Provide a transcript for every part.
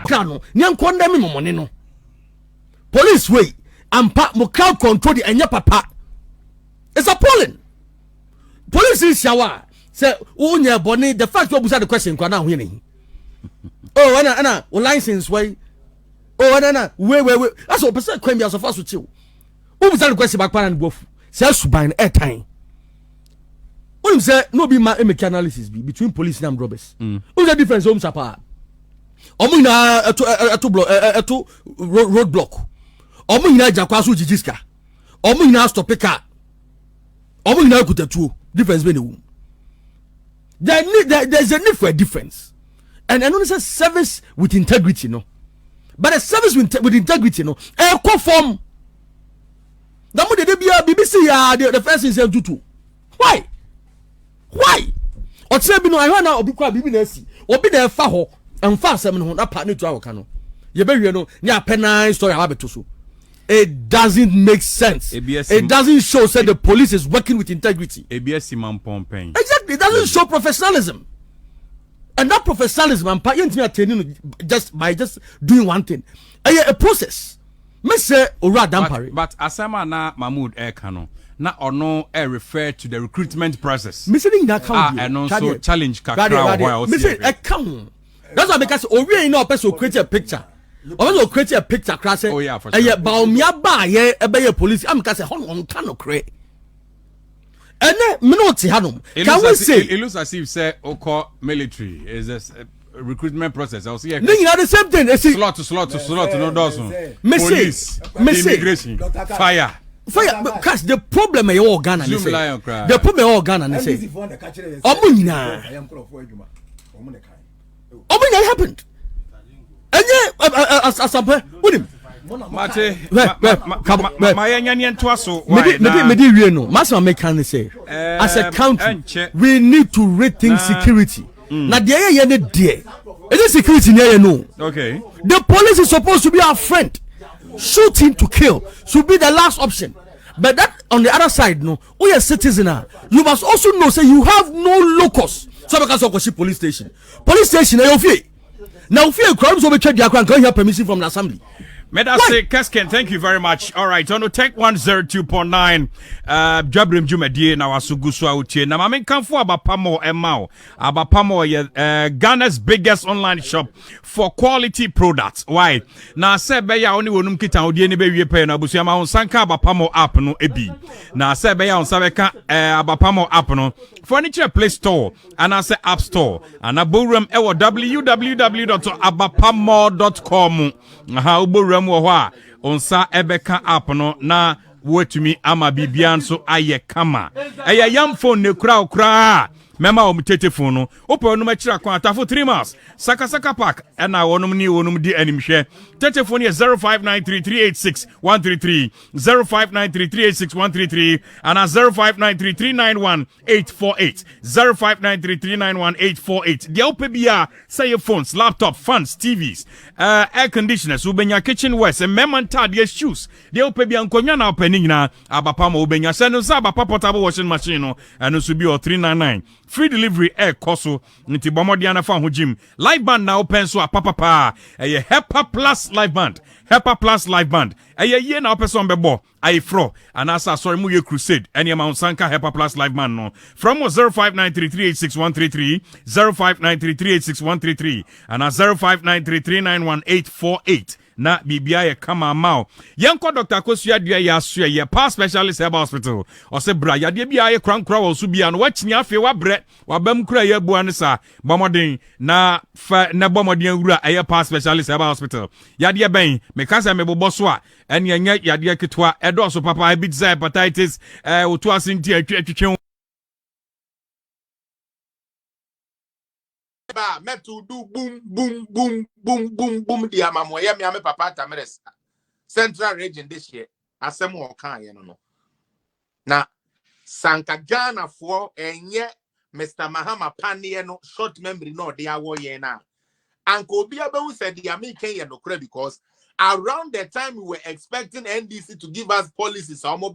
kakra no nyan condemn me money no police way ampa mo crowd control the enya papa it's appalling police is shower say unya boni the fact we busa the question kwa na ho yene oh ana license way oh ana we that's what person kwem ya so fast with you we busa the question back pan and go say suban airtime we say no be make analysis be between police and robbers what's the difference home sapa omo ina eto road block omo ina jakwa so jijiska omo ina stop car omo ina kutatuo difference be no there's a need for a difference and I know this is service with integrity no but a service with integrity no e conform that mo de bia BBC ya the first is do why or say bi no I na obi kwa bibi na asi obi na fa ho emfa asem no na pa ne tu awoka no ye be wie no ne apena story ababeto so it doesn't make sense. It doesn't show that the police is working with integrity. Exactly, it doesn't show professionalism. And that professionalism, just by just doing one thing, a process. But Asama na Mahmoud Ekano na ono refer to the recruitment process. Missing that count and also challenge kakra. Missing a count. That's why because we ain't no person create a picture. Also create a picture class. Oh yeah, for sure. Baumia ba ye ebe police. I'm case on cannot create. And then minoti hanum. Can we say it looks as if say oko military is a recruitment process. I'll see. No, you know the same thing. Slot to no doors. Police, immigration, fire. Because the problem is all Ghana. The problem is all Ghana. Say, Omunyina happened. And yeah, as with him. Mate, as a country, we need to rethink security. Now, is it security near no? Okay. The police is supposed to be our friend. Shooting to kill should be the last option. But that on the other side, no, we are citizen. You must also know, say you have no locus. So because of police station, now fear crimes over check their crime. Can you have permission from the assembly? Medase Kesken, thank you very much. All right, on the Tech 102.9, Jabrim Jumedie, now Asuguswa Uche. Now, I'm for Abapamo Emao. Abapamo, Ghana's biggest online shop for quality products. Why? Now, Sebeya only won't kita Odieni Baby Pen, Abusiama on Sanka Abapamo app no ebi. Now, Sebeya on Sabeka, Abapamo app no furniture play store, and I say app store, and Aburum ewo www.abapamo.com. Onsa ebeka app no na wetumi ama bibian so aye kama eya yam phone ne kura mema o mtete phone no opo no machira kwa atafo 3 miles saka park na wonum di animhwe tete phone ye 0593386133 0593386133 and 0593391848 0593391848 the ope bia say your phones laptop fans TVs air conditioners ubenya kitchen west and memantad your shoes the ope bia nkonya na opening na abapama ubenya send us abapa portable washing machine no and so be 399 free delivery air koso nti bomodiana fa ho gym live band na open so apapa a HEPA plus live band ye na person bebo I fro and asa sorry mu ye crusade any amount sanka HEPA plus live band no from 0593386133 0593386133 and 0593391848 na bibia ye kama mao yenko Dr. Kosua dua ya asua ye pa specialist herbal hospital o se bra ya de bia ye krankra wo so bia no wachinya afi wa bre wa bam kura ye bua ne sa bomodin na fa na bomodin awura ye pa specialist herbal hospital ya de ben me kansa me bobo so a ene enya ya de ketwa edo so papa hepatitis otu asinti atwetwe ba metu do boom dia mamo ye me papa Tameres Central region this year asem o kan ye no na Sanka Ghana for enye Mr. Mahama Panie no short memory no dey awo ye na anko obi abewu said dia me ken ye no kra because around the time we were expecting NDC to give us policies omo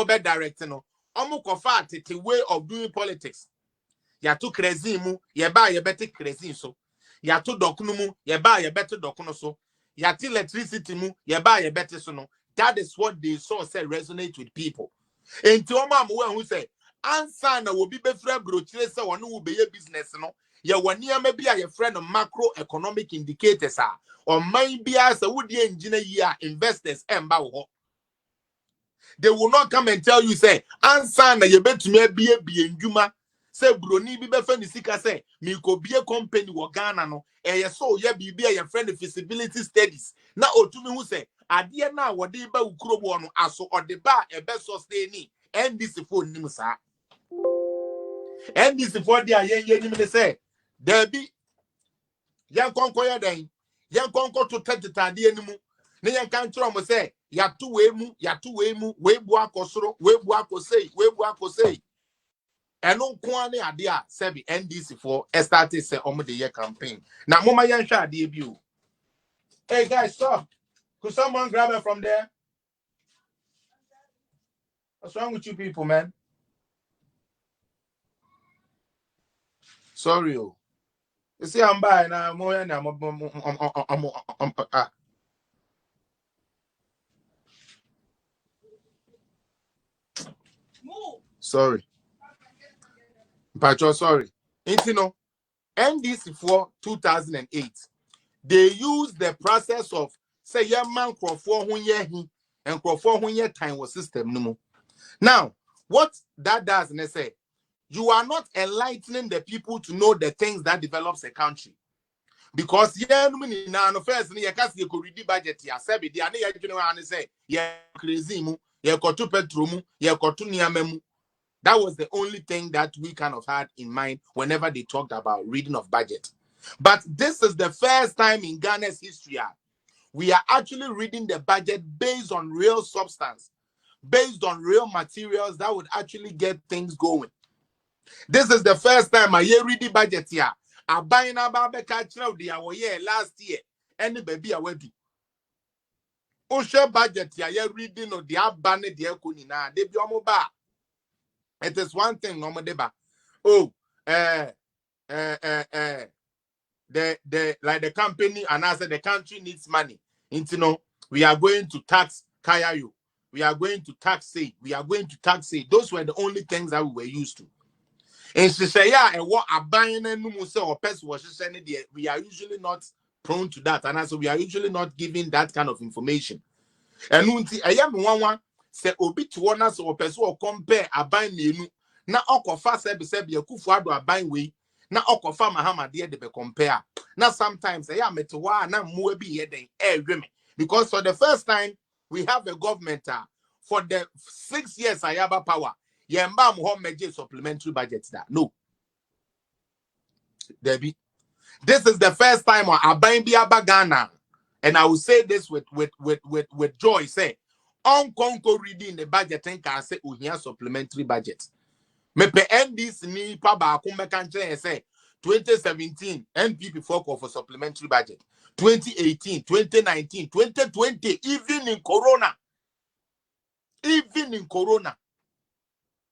be direct no omo kofa tete way of doing politics. Ya to crazy mu, ye ba ye bete crazy so. ya to dokuno mu ye ba ye better dokuno so ya ti electricity mu ye ba ye better so no. That is what they saw say resonate with people. Enti o ma mo who say ansa na obi be fra brochire say wonu wo be ye business no ye woni ama bi a ye friend macroeconomic indicators a or mind bia say wo die engine yi a investors emba wo. They will not come and tell you say ansa na ye betumi bie ndwuma say broni bi be fa ni sika say me ko bie company wo Ghana no ye so ye bibia ye friend feasibility studies na otumi hu say ade na wode ba ukrobo no aso ode ba ebe sustain NDC for nim sa NDC for dia yen nim say there be yan konko ya den yan konko to tetade animu ne yan kan tro mo say ya to we mu we bu akosoro we bu akosei eno nko ane ade a sebi NDC for started say omo the year campaign na moma yan hwa ade bi o. Hey guys, stop. Could someone grab it from there? What's wrong with you people, man? Sorry, oh. You see, I'm buying now. Sorry. Pacho, sorry. You know, NDC for 2008, they used the process of say yeah man for 1 year and for 1 year time was system no more. Now, what that does, and they say, you are not enlightening the people to know the things that develops a country. Because yeah, no first you can see read budget ya sabi the ane ya jeno and say yeah crazy mu, yeah kotu petrol mu, yeah kotu niamemu. That was the only thing that we kind of had in mind whenever they talked about reading of budget. But this is the first time in Ghana's history we are actually reading the budget based on real substance, based on real materials that would actually get things going. This is the first time I hear read the budget here. I buy in about the culture of the year last year. Any baby I went to. Osha budget here, you're reading of the abandoned the Kunina. They be almost bad. It is one thing, no deba. Oh, the like the company and I said the country needs money. Into no, we are going to tax Kayayu. We are going to tax say. We are going to tax say. Those were the only things that we were used to. And she say, yeah, and what a buying and or person was saying, we are usually not prone to that. And also we are usually not giving that kind of information. And I am one say obi to one us or person or compare a buying menu. Na okofa sebi kufuado a buying way. Na okofa mahama dear de be compare. Now sometimes I am at one na muebi here because for the first time we have a government for the 6 years I have a power. Yemba home major supplementary budget that no. Debbie. This is the first time I buy Ghana. And I will say this with joy. Say on Conco reading the budget and can say we have supplementary budget. Me pe NDC ni pa ba kumbe say 2017 NPP for supplementary budget. 2018, 2019, 2020, even in Corona.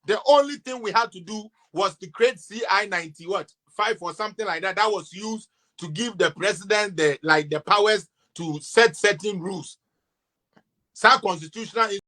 The only thing we had to do was to create CI 5 or something like that. That was used to give the president the powers to set certain rules. Some constitutional